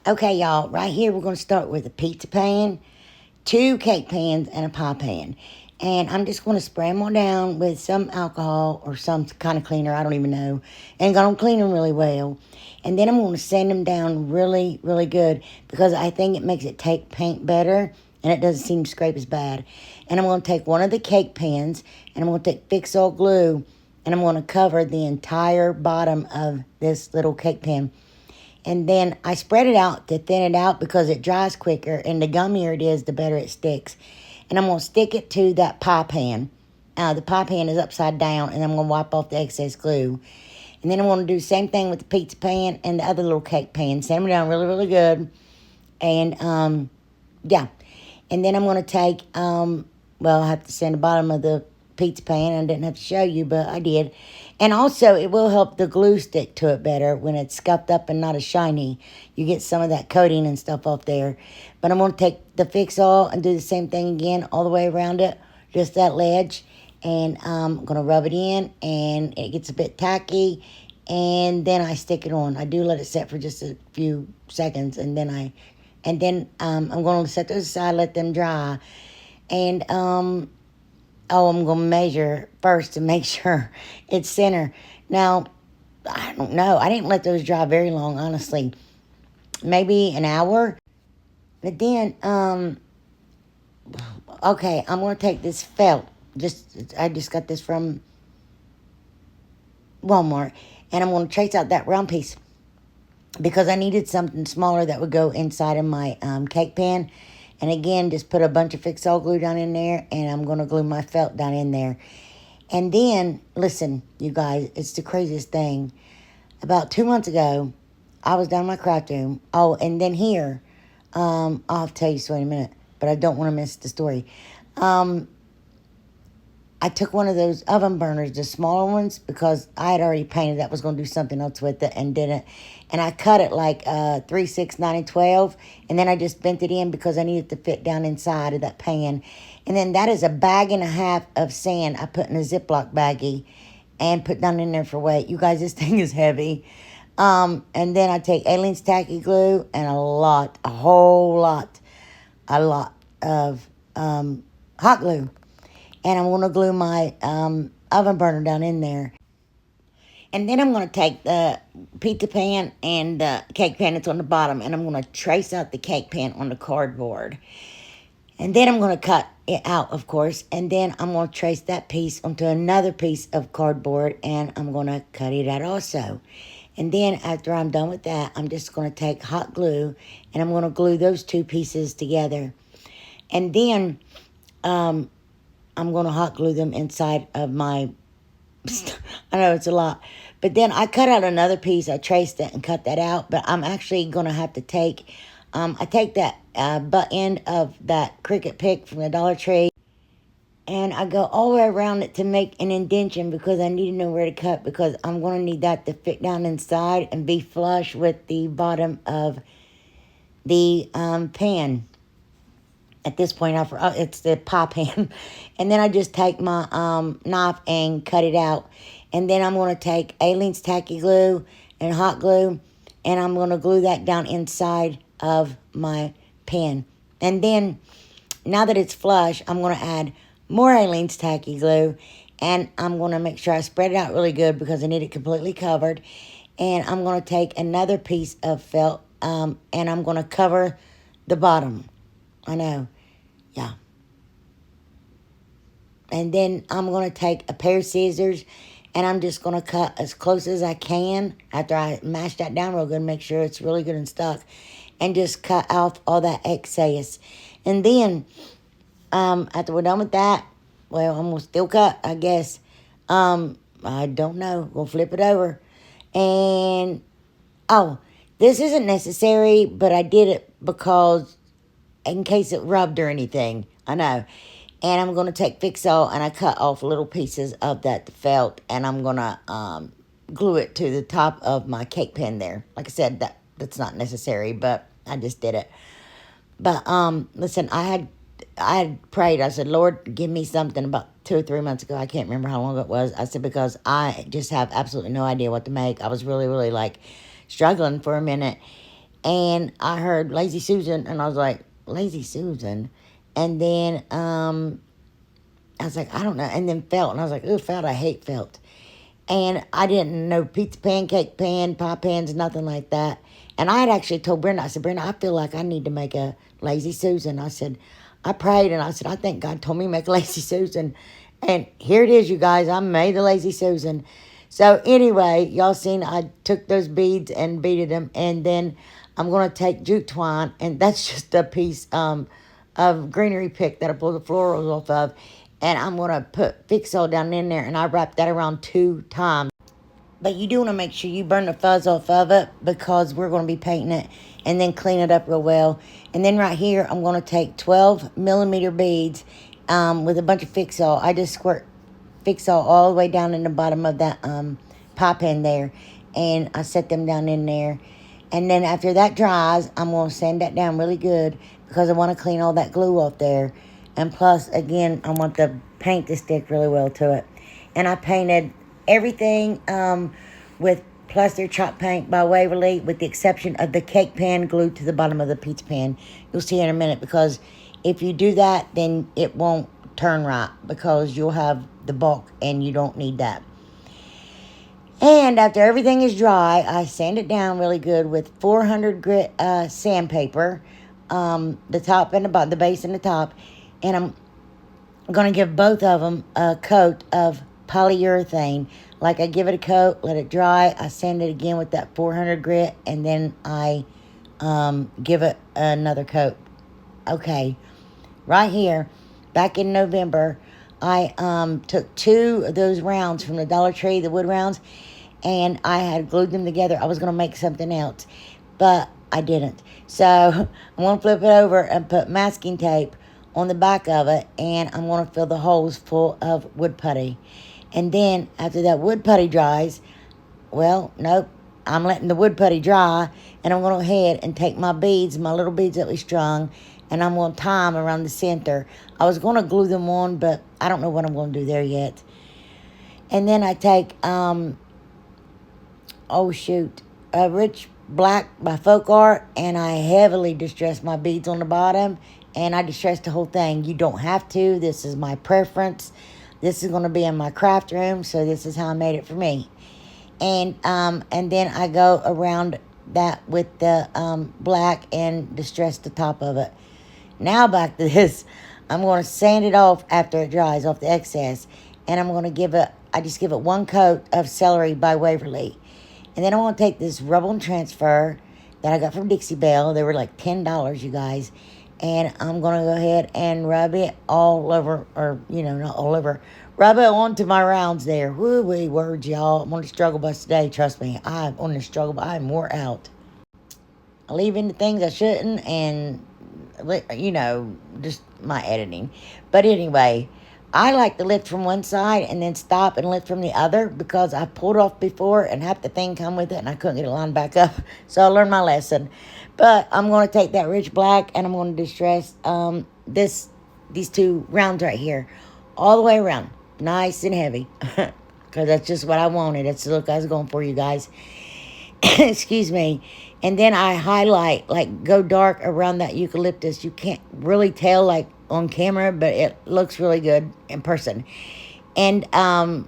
Okay, y'all, right here we're going to start with a pizza pan, two cake pans, and a pie pan. And I'm just going to spray them all down with some alcohol or some kind of cleaner, I don't even know. And going to clean them really well. And then I'm going to sand them down really, really good because I think it makes it take paint better and it doesn't seem to scrape as bad. And I'm going to take one of the cake pans and I'm going to take Fix-All glue and I'm going to cover the entire bottom of this little cake pan. And then I spread it out to thin it out because it dries quicker. And the gummier it is, the better it sticks. And I'm going to stick it to that pie pan. The pie pan is upside down. And I'm going to wipe off the excess glue. And then I'm going to do the same thing with the pizza pan and the other little cake pan. Sand them down really, really good. And, yeah. And then I'm going to take, well, I have to sand the bottom of the pizza pan. I didn't have to show you, but I did. And also, it will help the glue stick to it better when it's scuffed up and not as shiny. You get some of that coating and stuff off there. But I'm going to take the Fix-All and do the same thing again all the way around it, just that ledge. And I'm going to rub it in, and it gets a bit tacky. And then I stick it on. I do let it set for just a few seconds, and then I'm going to set those aside, let them dry. And I'm going to measure first to make sure it's center. Now, I don't know. I didn't let those dry very long, honestly. Maybe an hour. But then, okay, I'm going to take this felt. I just got this from Walmart. And I'm going to trace out that round piece. Because I needed something smaller that would go inside of my cake pan. And again, just put a bunch of Fix-All glue down in there. And I'm going to glue my felt down in there. And then, listen, you guys, it's the craziest thing. About 2 months ago, I was down in my craft room. Oh, and then here, I'll have to tell you so in a minute, but I don't want to miss the story. I took one of those oven burners, the smaller ones, because I had already painted that was going to do something else with it and didn't. And I cut it like 3, 6, 9, and 12. And then I just bent it in because I needed to fit down inside of that pan. And then that is a bag and a half of sand I put in a Ziploc baggie and put down in there for weight. You guys, this thing is heavy. And then I take Aleene's tacky glue and a lot of hot glue. And I'm going to glue my oven burner down in there. And then I'm going to take the pizza pan and the cake pan that's on the bottom, and I'm going to trace out the cake pan on the cardboard. And then I'm going to cut it out, of course, and then I'm going to trace that piece onto another piece of cardboard, and I'm going to cut it out also. And then after I'm done with that, I'm just going to take hot glue, and I'm going to glue those two pieces together. And then I'm going to hot glue them inside of my... I know it's a lot. But then I cut out another piece. I traced it and cut that out. But I'm actually going to have to take... I take that butt end of that Cricut pick from the Dollar Tree. And I go all the way around it to make an indentation because I need to know where to cut. Because I'm going to need that to fit down inside and be flush with the bottom of the pan. At this point, it's the pie pan. And then I just take my knife and cut it out. And then I'm going to take Aleene's tacky glue and hot glue. And I'm going to glue that down inside of my pan. And then, now that it's flush, I'm going to add more Aleene's tacky glue. And I'm going to make sure I spread it out really good because I need it completely covered. And I'm going to take another piece of felt. And I'm going to cover the bottom. I know. Yeah. And then I'm going to take a pair of scissors and I'm just going to cut as close as I can after I mash that down real good, make sure it's really good and stuck, and just cut off all that excess. And then after we're done with that, well, I'm going to still cut, I guess. I don't know. We'll flip it over. And, oh, this isn't necessary, but I did it because... in case it rubbed or anything. I know. And I'm going to take Fix-All and I cut off little pieces of that felt. And I'm going to glue it to the top of my cake pan there. Like I said, that's not necessary, but I just did it. But listen, I had prayed. I said, Lord, give me something about 2 or 3 months ago. I can't remember how long it was. I said, because I just have absolutely no idea what to make. I was really, really like struggling for a minute. And I heard Lazy Susan, and I was like, Lazy Susan? And then I was like, I don't know. And then felt, and I was like, ooh, felt, I hate felt. And I didn't know pizza pan, cake pan, pie pans, nothing like that. And I had actually told Brenda, I said, Brenda, I feel like I need to make a Lazy Susan. I said, I prayed, and I said, I think God told me to make a Lazy Susan. And here it is, you guys. I made the Lazy Susan. So anyway, y'all seen I took those beads and beaded them. And then I'm going to take jute twine, and that's just a piece of greenery pick that I pulled the florals off of. And I'm going to put Fix-All down in there, and I wrap that around 2 times. But you do want to make sure you burn the fuzz off of it, because we're going to be painting it, and then clean it up real well. And then right here, I'm going to take 12 millimeter beads with a bunch of Fix-All. I just squirt Fix-All all the way down in the bottom of that pie pan there. And I set them down in there. And then after that dries, I'm going to sand that down really good, because I want to clean all that glue off there. And plus, again, I want the paint to stick really well to it. And I painted everything with plaster chalk paint by Waverly, with the exception of the cake pan glued to the bottom of the pizza pan. You'll see in a minute, because if you do that, then it won't turn right, because you'll have the bulk, and you don't need that. And after everything is dry, I sand it down really good with 400 grit sandpaper, the top and the bottom, the base and the top. And I'm going to give both of them a coat of polyurethane. Like, I give it a coat, let it dry, I sand it again with that 400 grit, and then I give it another coat. Okay, right here, back in November, I took 2 of those rounds from the Dollar Tree, the wood rounds, and I had glued them together. I was going to make something else, but I didn't. So I'm going to flip it over and put masking tape on the back of it, and I'm going to fill the holes full of wood putty. And then after that wood putty dries, well, nope, I'm letting the wood putty dry, and I'm going to go ahead and take my beads, my little beads that we strung, and I'm going to tie them around the center. I was going to glue them on, but I don't know what I'm going to do there yet. And then I take, a Rich Black by Folk Art, and I heavily distress my beads on the bottom, and I distress the whole thing. You don't have to. This is my preference. This is going to be in my craft room, so this is how I made it for me. And then I go around that with the black and distress the top of it. Now back to this. I'm going to sand it off after it dries off the excess, and I'm going to I just give it 1 coat of Celery by Waverly. And then I'm going to take this Rubble and Transfer that I got from Dixie Belle. They were like $10, you guys. And I'm going to go ahead and rub it all over, or, not all over. Rub it onto my rounds there. Woo-wee words, y'all. I'm on the struggle bus today, trust me. I'm on the struggle bus. I'm wore out. I leave in the things I shouldn't, and, just my editing. But anyway, I like to lift from one side and then stop and lift from the other, because I pulled off before and half the thing come with it, and I couldn't get it lined back up. So I learned my lesson. But I'm going to take that Rich Black, and I'm going to distress these 2 rounds right here all the way around, nice and heavy, because that's just what I wanted. That's the look I was going for, you guys. Excuse me. And then I highlight, like, go dark around that eucalyptus. You can't really tell, like, on camera, but it looks really good in person. And I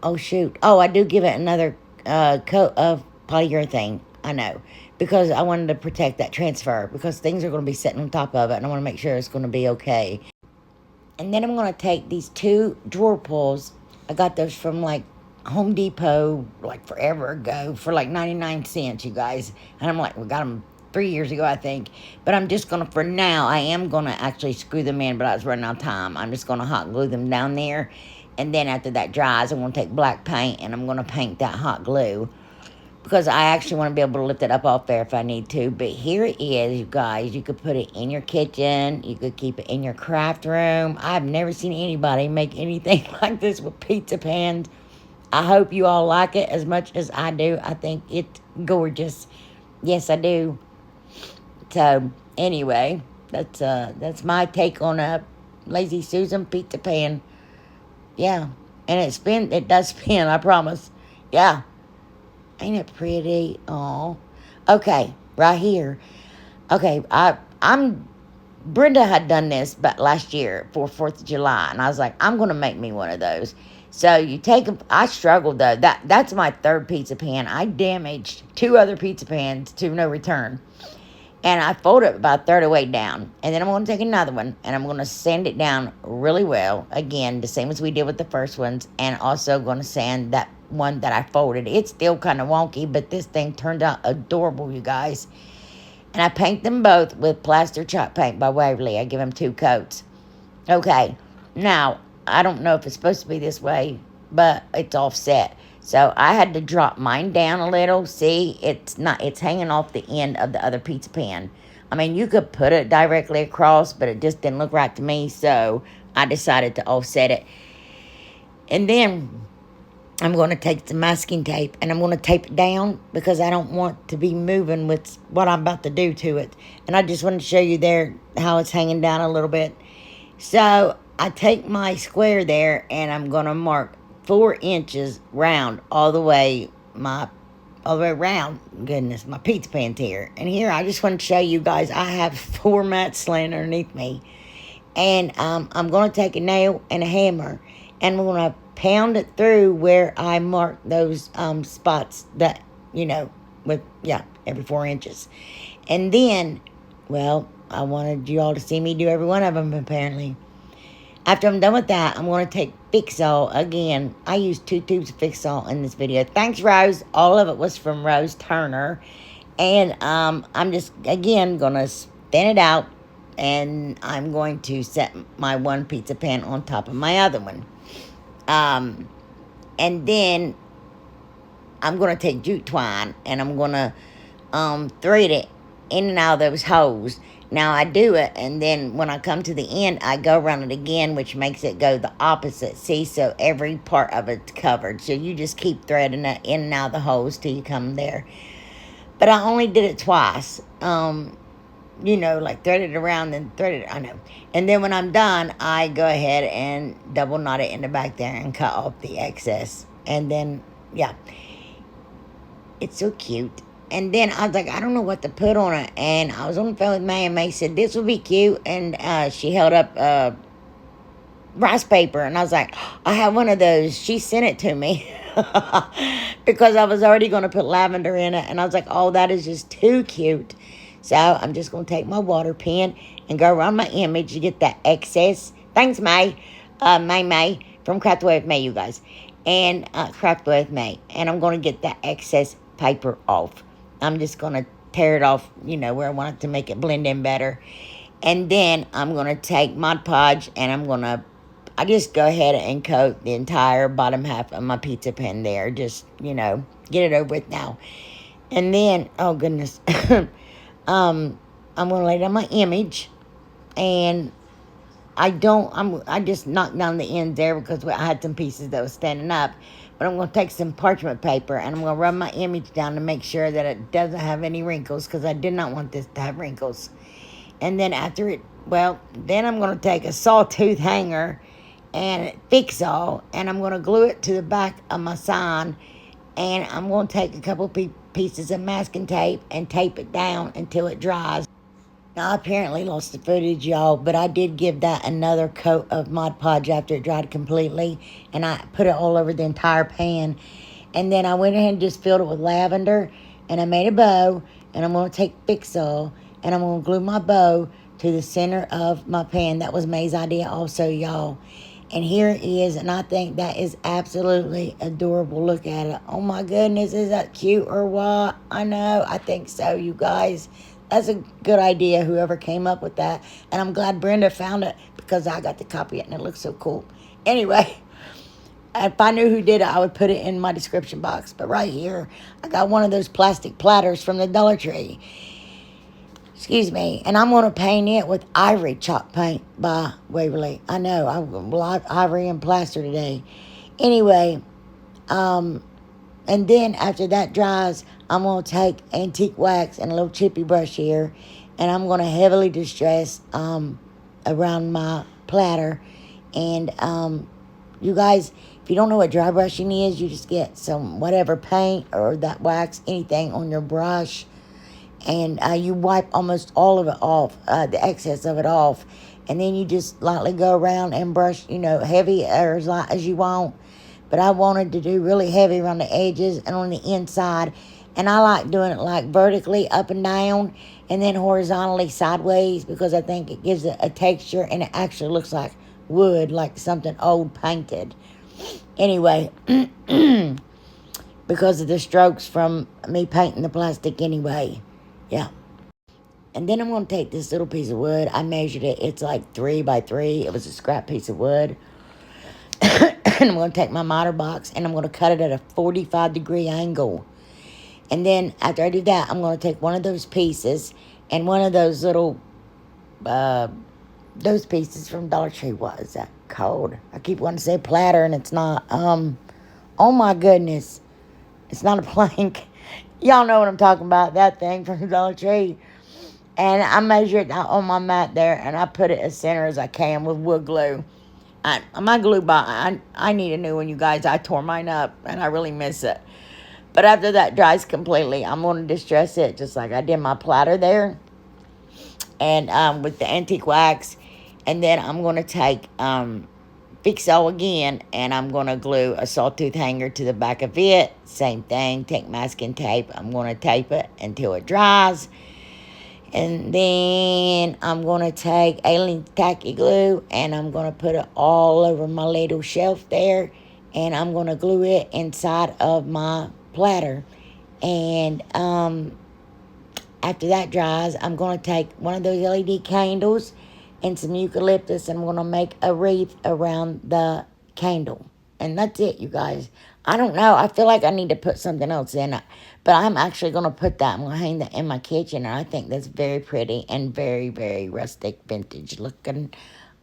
do give it another coat of polyurethane. I know, because I wanted to protect that transfer, because things are going to be sitting on top of it, and I want to make sure it's going to be okay. And then I'm going to take these 2 drawer pulls. I got those from, like, Home Depot, like, forever ago, for like 99 cents, you guys. And I'm like, we got them 3 years ago, I think. But I'm just going to, for now, I am going to actually screw them in, but I was running out of time. I'm just going to hot glue them down there. And then after that dries, I'm going to take black paint, and I'm going to paint that hot glue, because I actually want to be able to lift it up off there if I need to. But here it is, you guys. You could put it in your kitchen. You could keep it in your craft room. I've never seen anybody make anything like this with pizza pans. I hope you all like it as much as I do. I think it's gorgeous. Yes, I do. So, anyway, that's my take on a Lazy Susan pizza pan. Yeah. And it does spin, I promise. Yeah. Ain't it pretty? Aw. Okay, right here. Okay, Brenda had done this but last year for 4th of July, and I was like, I'm gonna make me one of those. So you take them. I struggled though. That's my third pizza pan. I damaged 2 other pizza pans to no return. And I fold it about a third of the way down. And then I'm going to take another one and I'm going to sand it down really well. Again, the same as we did with the first ones. And also going to sand that one that I folded. It's still kind of wonky, but this thing turned out adorable, you guys. And I paint them both with plaster chalk paint by Waverly. I give them 2 coats. Okay, now, I don't know if it's supposed to be this way, but it's offset. So I had to drop mine down a little. See, it's hanging off the end of the other pizza pan. I mean, you could put it directly across, but it just didn't look right to me, so I decided to offset it. And then I'm going to take some masking tape, and I'm going to tape it down because I don't want to be moving with what I'm about to do to it. And I just want to show you there how it's hanging down a little bit. So I take my square there, and I'm going to mark 4 inches round all the way around. Goodness, my pizza pan's here. And here, I just want to show you guys, I have 4 mats laying underneath me. And I'm going to take a nail and a hammer, and I'm going to pound it through where I mark those spots that, every 4 inches. And then, well, I wanted you all to see me do every one of them, apparently. After I'm done with that, I'm going to take Easel. Again, I used 2 tubes of Easel in this video. Thanks, Rose. All of it was from Rose Turner. And I'm just, again, going to thin it out. And I'm going to set my one pizza pan on top of my other one. And then I'm going to take jute twine. And I'm going to thread it in and out of those holes. Now I do it, and then when I come to the end, I go around it again, which makes it go the opposite. See, so every part of it's covered. So you just keep threading it in and out of the holes till you come there. But I only did it twice. Like thread it around and thread it, I know. And then when I'm done, I go ahead and double knot it in the back there and cut off the excess. And then, yeah, it's so cute. And then I was like, I don't know what to put on it. And I was on the phone with May, and May said, this would be cute. And she held up rice paper. And I was like, I have one of those. She sent it to me because I was already going to put lavender in it. And I was like, oh, that is just too cute. So I'm just going to take my water pen and go around my image to get that excess. Thanks, May. May from Craftaway with May, you guys. And Craftaway with May. And I'm going to get that excess paper off. I'm just going to tear it off, where I want it to make it blend in better. And then I'm going to take Mod Podge, and I just go ahead and coat the entire bottom half of my pizza pan there. Just, get it over with now. And then, oh goodness, I'm going to lay down my image, and I just knocked down the end there because I had some pieces that was standing up. But I'm going to take some parchment paper, and I'm going to rub my image down to make sure that it doesn't have any wrinkles, because I did not want this to have wrinkles. And then then I'm going to take a sawtooth hanger and Easel, and I'm going to glue it to the back of my sign, and I'm going to take a couple pieces of masking tape and tape it down until it dries. Now, I apparently lost the footage, y'all, but I did give that another coat of Mod Podge after it dried completely, and I put it all over the entire pan. And then I went ahead and just filled it with lavender, and I made a bow, and I'm going to take Easel, and I'm going to glue my bow to the center of my pan. That was May's idea also, y'all. And here it is, and I think that is absolutely adorable. Look at it. Oh, my goodness, is that cute or what? I know. I think so, you guys. That's a good idea, whoever came up with that. And I'm glad Brenda found it because I got to copy it and it looks so cool. Anyway, if I knew who did it, I would put it in my description box. But right here, I got one of those plastic platters from the Dollar Tree. Excuse me. And I'm going to paint it with ivory chalk paint by Waverly. I know, ivory and plaster today. Anyway, and then after that dries, I'm going to take antique wax and a little chippy brush here, and I'm going to heavily distress around my platter. And you guys, if you don't know what dry brushing is, you just get some whatever paint or that wax, anything on your brush. And you wipe almost all of it off, the excess of it off. And then you just lightly go around and brush, heavy or as light as you want. But I wanted to do really heavy around the edges and on the inside. And I like doing it like vertically up and down and then horizontally sideways, because I think it gives it a texture and it actually looks like wood, like something old painted. Anyway, because of the strokes from me painting the plastic anyway. Yeah. And then I'm going to take this little piece of wood. I measured it. It's like 3 by 3. It was a scrap piece of wood. And I'm going to take my miter box and I'm going to cut it at a 45-degree angle. And then after I do that, I'm going to take one of those pieces and one of those little, those pieces from Dollar Tree. What is that called? I keep wanting to say platter and it's not. Oh my goodness. It's not a plank. Y'all know what I'm talking about. That thing from Dollar Tree. And I measure it out on my mat there, and I put it as center as I can with wood glue. My glue box, I need a new one, you guys. I tore mine up, and I really miss it. But after that dries completely, I'm going to distress it just like I did my platter there. And with the antique wax. And then I'm going to take Easel again, and I'm going to glue a sawtooth hanger to the back of it. Same thing, take masking tape. I'm going to tape it until it dries. And then I'm going to take alien tacky glue and I'm going to put it all over my little shelf there. And I'm going to glue it inside of my platter. And after that dries, I'm going to take one of those LED candles and some eucalyptus, and I'm going to make a wreath around the candle. And that's it, you guys. I don't know. I feel like I need to put something else in it. But I'm actually going to put that. I'm going to hang that in my kitchen. And I think that's very pretty and very, very rustic, vintage looking.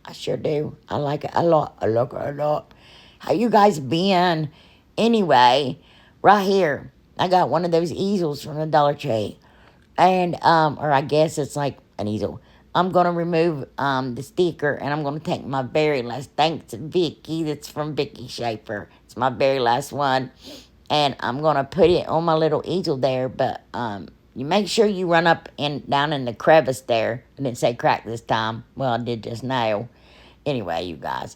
I sure do. I like it a lot. I like it a lot. How you guys been? Anyway, right here, I got one of those easels from the Dollar Tree. And, or I guess it's like an easel. I'm going to remove the sticker, and I'm going to take my very last, thanks to Vicky, that's from Vicky Schaefer. It's my very last one. And I'm going to put it on my little easel there, but you make sure you run up and down in the crevice there. I didn't say crack this time. Well, I did just now. Anyway, you guys.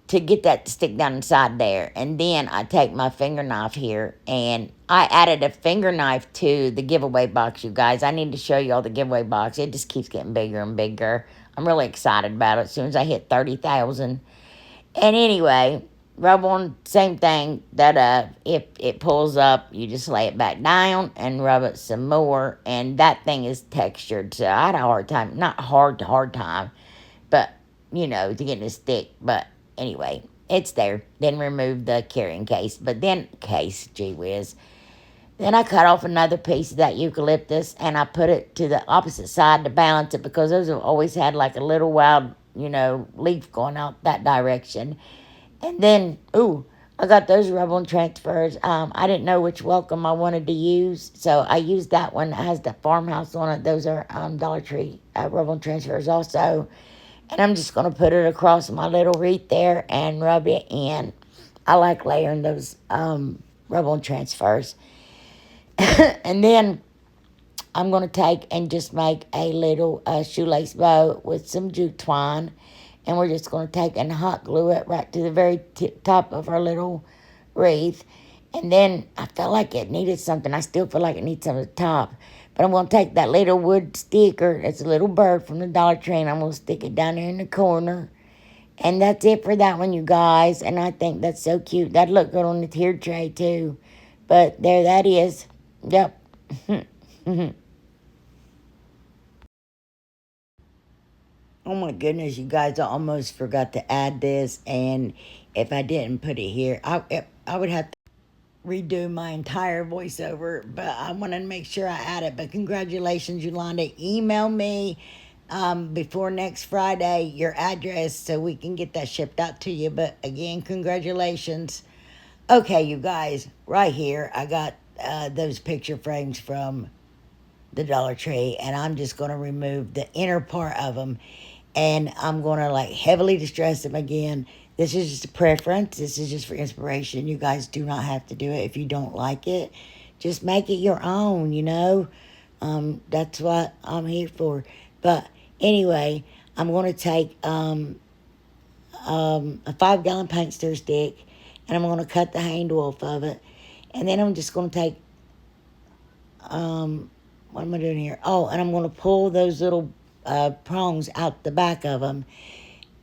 To get that to stick down inside there. And then I take my finger knife here, and I added a finger knife to the giveaway box, you guys. I need to show you all the giveaway box. It just keeps getting bigger and bigger. I'm really excited about it as soon as I hit 30,000. And anyway, rub on, same thing, that if it pulls up, you just lay it back down and rub it some more. And that thing is textured, so I had a hard time. Not hard time, but, to get it to stick. But anyway, it's there. Then remove the carrying case. But then, gee whiz. Then I cut off another piece of that eucalyptus, and I put it to the opposite side to balance it, because those have always had like a little wild, leaf going out that direction. And then, I got those rub-on transfers. I didn't know which welcome I wanted to use, so I used that one that has the farmhouse on it. Those are Dollar Tree rub-on transfers also. And I'm just going to put it across my little wreath there and rub it in. I like layering those rub-on transfers. And then I'm going to take and just make a little shoelace bow with some jute twine. And we're just going to take and hot glue it right to the very top of our little wreath. And then I felt like it needed something. I still feel like it needs something at the top. But I'm going to take that little wood sticker. It's a little bird from the Dollar Tree. And I'm going to stick it down there in the corner. And that's it for that one, you guys. And I think that's so cute. That'd look good on the tier tray, too. But there that is. Yep. Oh my goodness, you guys, I almost forgot to add this. And if I didn't put it here, I would have to redo my entire voiceover. But I wanted to make sure I add it. But congratulations, Yolanda. Email me before next Friday your address so we can get that shipped out to you. But again, congratulations. Okay, you guys, right here, I got those picture frames from the Dollar Tree, and I'm just going to remove the inner part of them, and I'm going to heavily distress them again. This is just a preference. This is just for inspiration. You guys do not have to do it if you don't like it. just make it your own, you know. That's what I'm here for. But anyway, I'm going to take a 5-gallon paint stir stick, and I'm going to cut the handle off of it. And then I'm just going to take, what am I doing here? Oh, and I'm going to pull those little prongs out the back of them.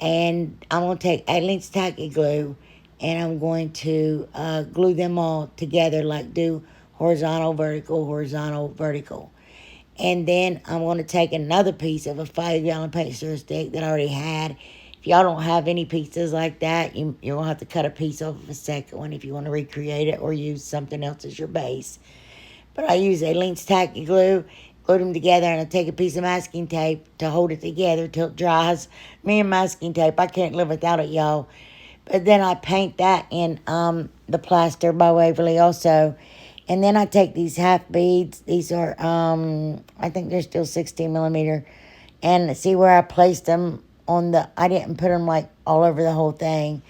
And I'm going to take 8-inch tacky glue, and I'm going to glue them all together, like do horizontal, vertical, horizontal, vertical. And then I'm going to take another piece of a 5-gallon paint stir stick that I already had. If y'all don't have any pieces like that, you're going to have to cut a piece off of a second one if you want to recreate it or use something else as your base. But I use 8-inch tacky glue, glue them together, and I take a piece of masking tape to hold it together till it dries. Me and masking tape, I can't live without it, y'all. But then I paint that in the plaster by Waverly also. And then I take these half beads. These are, I think they're still 16 millimeter. And see where I placed them on the, I didn't put them like all over the whole thing.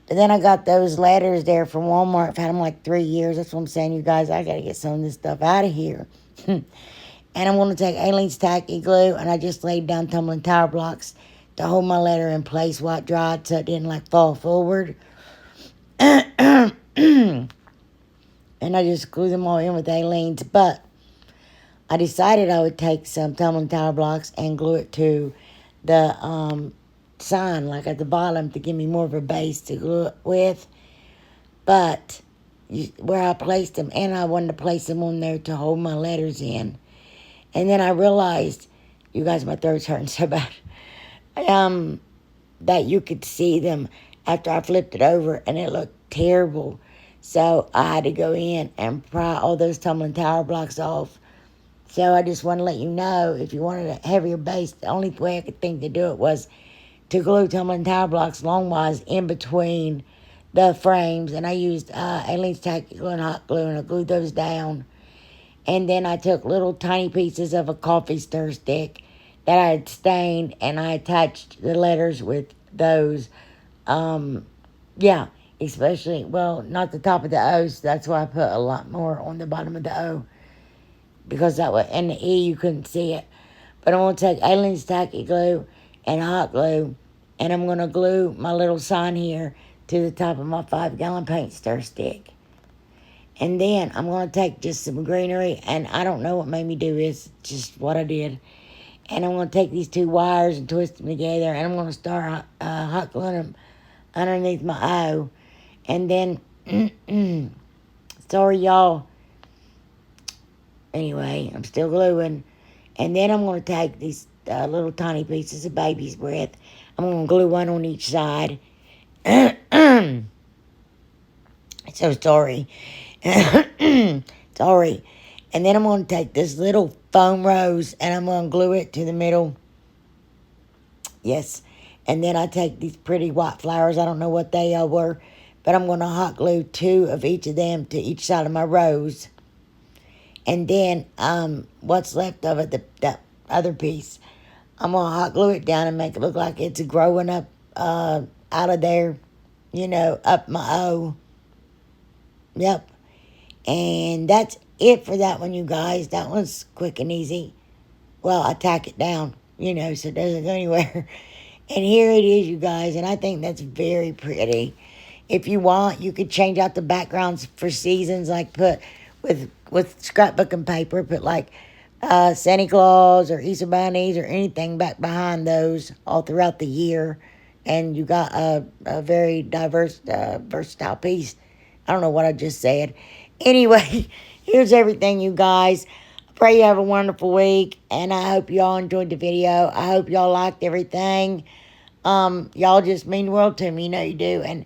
But then I got those letters there from Walmart. I've had them like 3 years. That's what I'm saying, you guys. I got to get some of this stuff out of here. And I'm going to take 8-inch tacky glue. And I just laid down tumbling tower blocks to hold my letter in place while it dried so it didn't like fall forward. And I just glue them all in with A-leans. But I decided I would take some tumbling tower blocks and glue it to the sign, like at the bottom, to give me more of a base to glue it with. But where I placed them, and I wanted to place them on there to hold my letters in. And then I realized, you guys, my throat's hurting so bad, that you could see them after I flipped it over, and it looked terrible. So I had to go in and pry all those tumbling tower blocks off. So I just want to let you know, if you wanted a heavier base, the only way I could think to do it was to glue tumbling tower blocks longwise in between the frames. And I used 8-inch tacky glue and hot glue, and I glued those down. And then I took little tiny pieces of a coffee stir stick that I had stained, and I attached the letters with those. Yeah, especially, well, not the top of the O, so that's why I put a lot more on the bottom of the O. Because that way, and the E, you couldn't see it. But I'm going to take 8-inch tacky glue and hot glue, and I'm going to glue my little sign here to the top of my 5-gallon paint stir stick. And then I'm going to take just some greenery, and I don't know what made me do this, just what I did. And I'm going to take these 2 wires and twist them together, and I'm going to start hot gluing them underneath my O. And then, sorry y'all. Anyway, I'm still gluing. And then I'm going to take these little tiny pieces of baby's breath. I'm going to glue one on each side. So sorry. Sorry. And then I'm going to take this little foam rose, and I'm going to glue it to the middle. Yes. And then I take these pretty white flowers. I don't know what they were, but I'm going to hot glue 2 of each of them to each side of my rose. And then what's left of it, that other piece, I'm going to hot glue it down and make it look like it's growing up out of there, you know, up my O. Yep. And that's it for that one, you guys. That one's quick and easy. Well, I tack it down, you know, so it doesn't go anywhere. And here it is, you guys, and I think that's very pretty. If you want, you could change out the backgrounds for seasons, like put with scrapbooking paper, put like Santa Claus or Easter bunnies or anything back behind those all throughout the year. And you got a very diverse, versatile piece. I don't know what I just said. Anyway, here's everything, you guys. I pray you have a wonderful week, and I hope y'all enjoyed the video. I hope y'all liked everything. Y'all just mean the world to me, you know you do. And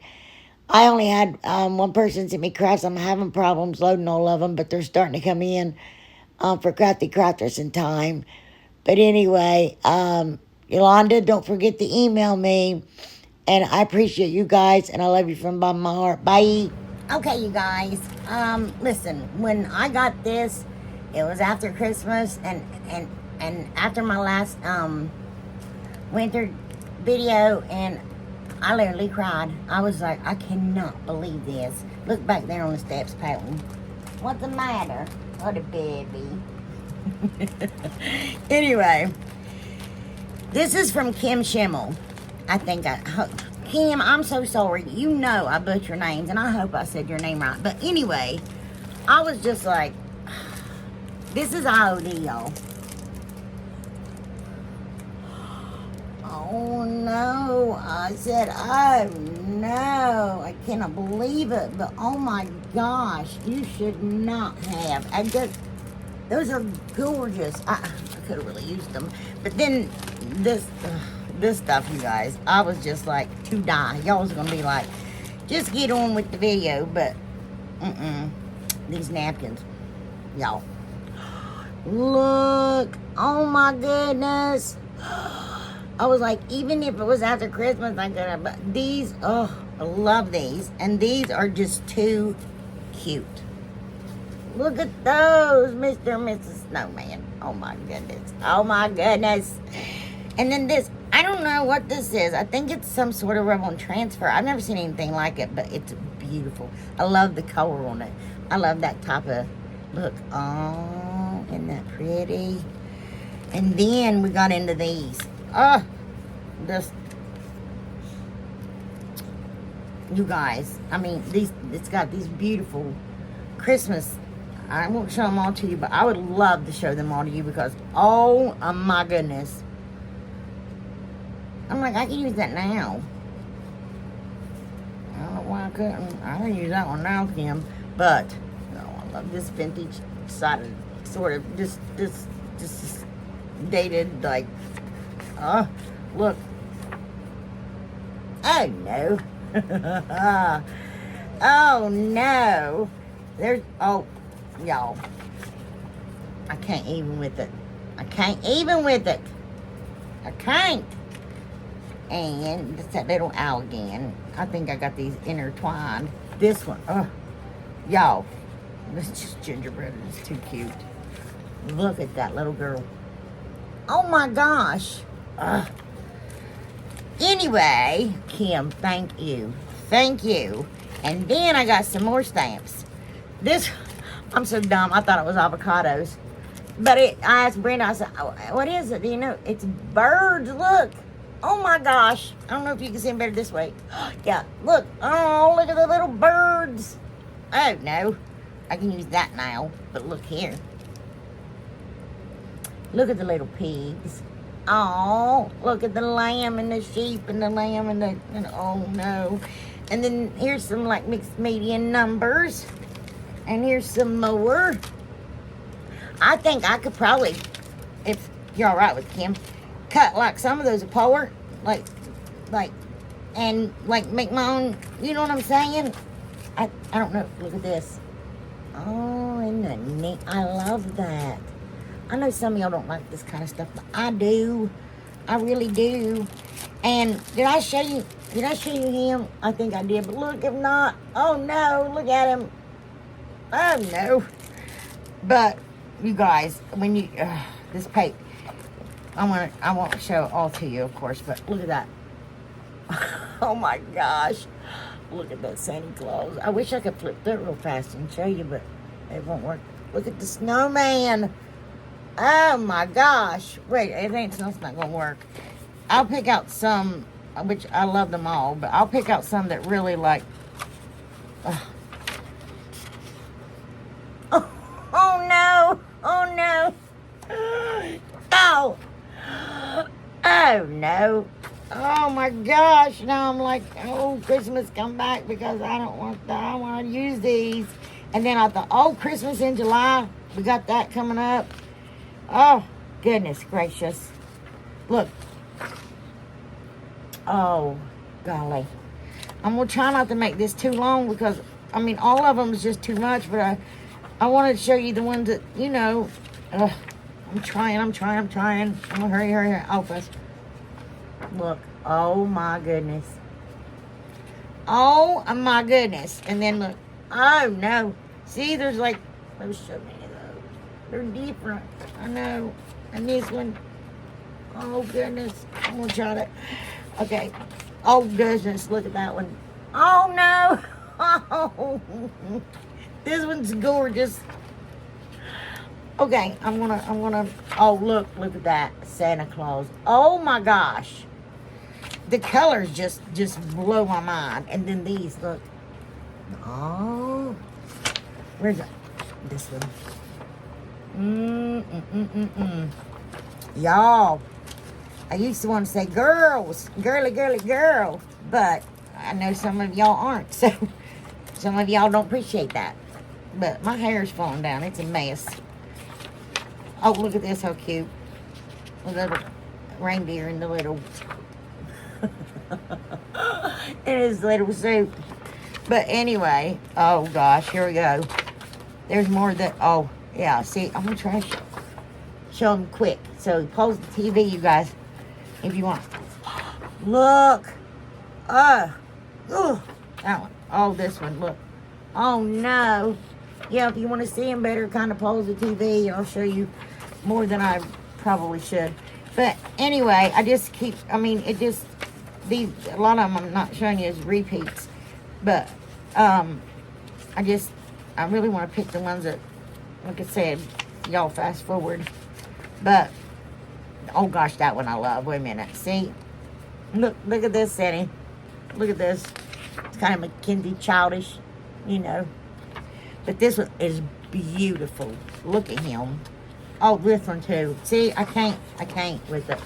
I only had one person send me crafts. I'm having problems loading all of them, but they're starting to come in for Crafty Crafters in time. But anyway, Yolanda, don't forget to email me. And I appreciate you guys, and I love you from the bottom of my heart. Bye. Okay, you guys. Listen, when I got this, it was after Christmas and after my last winter video, and I literally cried. I was like, I cannot believe this. Look back there on the steps, Patton. What's the matter? What a baby. Anyway, this is from Kim Schimmel. Kim, I'm so sorry. You know I butcher names, and I hope I said your name right. But anyway, I was just like, this is IOD, y'all. Oh no, I said, oh no, I cannot believe it, but oh my gosh, you should not have. Those are gorgeous. I could have really used them, but then this stuff, you guys, I was just like to die. Y'all was gonna be like, just get on with the video, but these napkins, y'all. Look, oh my goodness. I was like, even if it was after Christmas, I could have, but these, oh, I love these. And these are just too cute. Look at those, Mr. and Mrs. Snowman. Oh my goodness. Oh my goodness. And then this, I don't know what this is. I think it's some sort of rub-on transfer. I've never seen anything like it, but it's beautiful. I love the color on it. I love that type of look. Oh, isn't that pretty? And then we got into these. You guys, I mean, it's got these beautiful Christmas. I won't show them all to you, but I would love to show them all to you because, oh my goodness. I'm like, I can use that now. I don't know why I couldn't. I can use that one now, Kim. But, I love this vintage side of, sort of, this dated, like, look. Oh, no. Oh, no. Y'all. I can't even with it. I can't. And it's that little owl again. I think I got these intertwined. This one, y'all. This is just gingerbread. It's too cute. Look at that little girl. Oh, my gosh. Anyway, Kim, thank you. And then I got some more stamps. This, I'm so dumb. I thought it was avocados. But I asked Brenda, I said, oh, what is it? Do you know? It's birds. Look. Oh, my gosh. I don't know if you can see them better this way. Yeah, look. Oh, look at the little birds. Oh, no. I can use that now. But look here. Look at the little pigs. Oh, look at the lamb and the sheep and the lamb and oh no. And then here's some like mixed media numbers. And here's some more. I think I could probably, if you're all right with Kim, cut like some of those apart. And make my own, you know what I'm saying? I don't know. Look at this. Oh, isn't that neat? I love that. I know some of y'all don't like this kind of stuff, but I do. I really do. And did I show you him? I think I did, but look, if not, oh no, look at him. Oh no. But you guys, when you this paper, I won't show it all to you, of course, but look at that. Oh my gosh. Look at that Santa Claus. I wish I could flip that real fast and show you, but it won't work. Look at the snowman. Oh my gosh. Wait, it's not going to work. I'll pick out some, which I love them all, but I'll pick out some that really like. Oh no. Oh no. Oh. Oh no. Oh my gosh. Now I'm like, oh, Christmas come back because I don't want that. I want to use these. And then I thought, oh, Christmas in July. We got that coming up. Oh, goodness gracious. Look. Oh, golly. I'm going to try not to make this too long because, I mean, all of them is just too much. But I wanted to show you the ones that, you know. I'm trying. I'm going to hurry. Help us. Look. Oh, my goodness. Oh, my goodness. And then look. Oh, no. See, there's like, there's so many of those. They're different. I know. And this one. Oh, goodness. I'm going to try to. Okay. Oh, goodness. Look at that one. Oh, no. Oh. This one's gorgeous. Okay, I'm gonna, oh, look at that, Santa Claus. Oh my gosh. The colors just blow my mind. And then these, look. Oh, where's that? This one. Y'all, I used to want to say girls, girly, girl, but I know some of y'all aren't, so some of y'all don't appreciate that. But my hair's falling down. It's a mess. Oh, look at this, how cute. A little reindeer in the little... in his little suit. But anyway, oh gosh, here we go. There's more that, oh, yeah, see, I'm going to try to show them quick. So pause the TV, you guys, if you want. Look. That one. Oh, this one, look. Oh, no. Yeah, if you want to see them better, kind of pause the TV, and I'll show you more than I probably should. But anyway, I just keep, I mean, it just, these, a lot of them I'm not showing you as repeats. But, I really want to pick the ones that, like I said, y'all fast forward. But, oh gosh, that one I love. Wait a minute. See? Look at this, Sandy. Look at this. It's kind of Mackenzie childish, you know. But this one is beautiful. Look at him. Oh, this one too. See, I can't with it.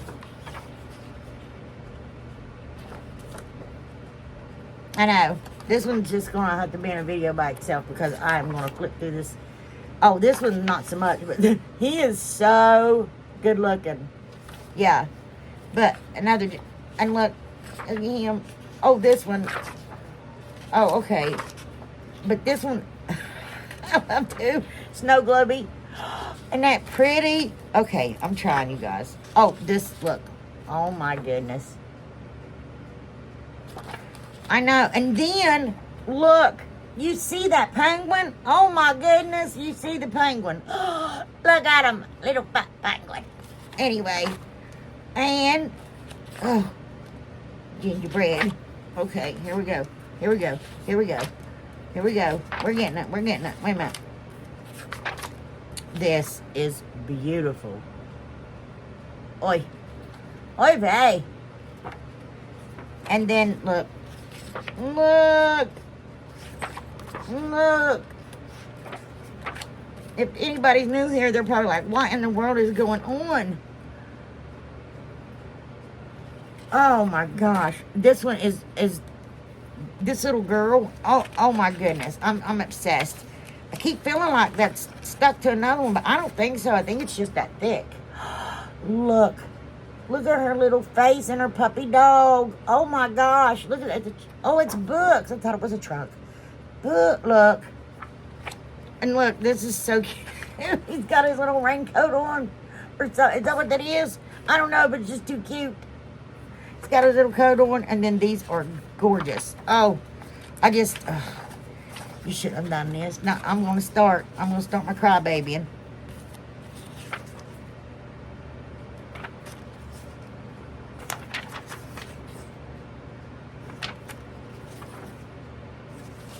I know. This one's just going to have to be in a video by itself because I am going to flip through this. Oh, this one's not so much, but he is so good looking. Yeah. But another, and look at him. Oh, this one. Oh, okay. But this one, I love too. Snow Globy. Isn't that pretty? Okay, I'm trying, you guys. Oh, this, look. Oh, my goodness. I know. And then, look. You see that penguin? Oh, my goodness. You see the penguin. Look at him. Little fat penguin. Anyway. And, oh, gingerbread. Okay, here we go. Here we go. Here we go. Here we go. We're getting it. We're getting it. Wait a minute. This is beautiful. Oi. Oi, vey. And then, look. Look. Look. If anybody's new here, they're probably like, what in the world is going on? Oh, my gosh. This one is this little girl. Oh my goodness. I'm obsessed. I keep feeling like that's stuck to another one, but I don't think so. I think it's just that thick. Look. Look at her little face and her puppy dog. Oh my gosh. Look at that. Oh, it's books. I thought it was a trunk. Look. And look, this is so cute. He's got his little raincoat on. Or so, is that what that is? I don't know, but it's just too cute. He's got his little coat on. And then these are gorgeous. Oh, you shouldn't have done this. Now, I'm going to start my crybabying.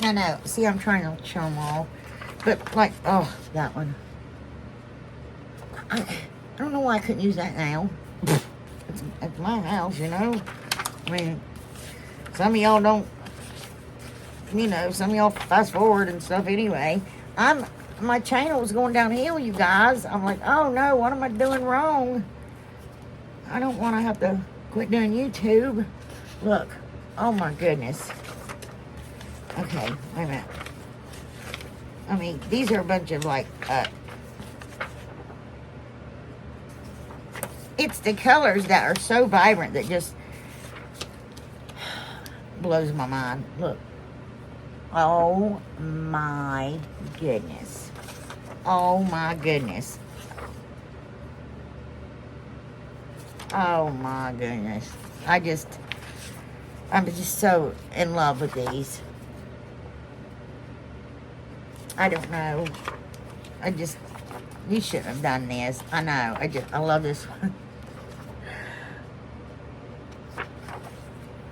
I know. See, I'm trying to show them all. But, like, oh, that one. I don't know why I couldn't use that now. It's my house, you know. I mean, some of y'all don't, you know, some of y'all fast forward and stuff anyway. My channel was going downhill, you guys. I'm like, oh no, what am I doing wrong? I don't want to have to quit doing YouTube. Look, oh my goodness. Okay, wait a minute. I mean, these are a bunch of like, it's the colors that are so vibrant that just blows my mind. Look. Oh my goodness. Oh my goodness. Oh my goodness. I'm just so in love with these. I don't know. You shouldn't have done this. I know. I love this one.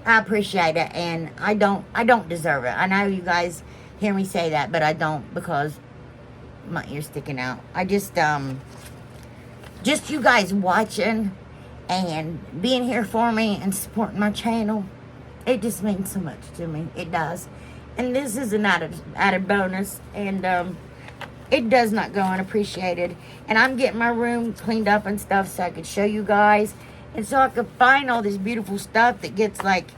I appreciate it, and I don't deserve it. I know you guys hear me say that, but I don't because my ear's sticking out. I just you guys watching and being here for me and supporting my channel, it just means so much to me. It does. And this is an added bonus, and it does not go unappreciated. And I'm getting my room cleaned up and stuff so I could show you guys, and so I could find all this beautiful stuff that gets like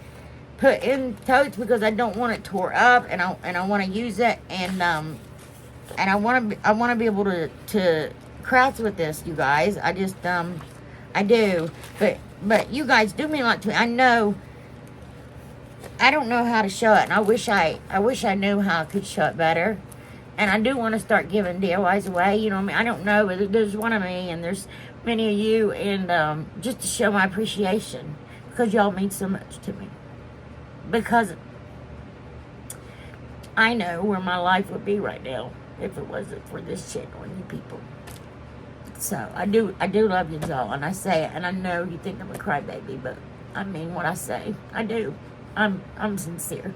put in totes because I don't want it tore up, and I want to use it, and I want to be able to craft with this, you guys. I just I do, but you guys do mean a lot to me. I know I don't know how to show it, and I wish I knew how I could show it better. And I do want to start giving DIYs away, you know what I mean? I don't know, but there's one of me, and there's many of you, and just to show my appreciation, because y'all mean so much to me. Because I know where my life would be right now if it wasn't for this channel and you people. So I do love you all, and I say it, and I know you think I'm a crybaby, but I mean what I say. I do. I'm sincere.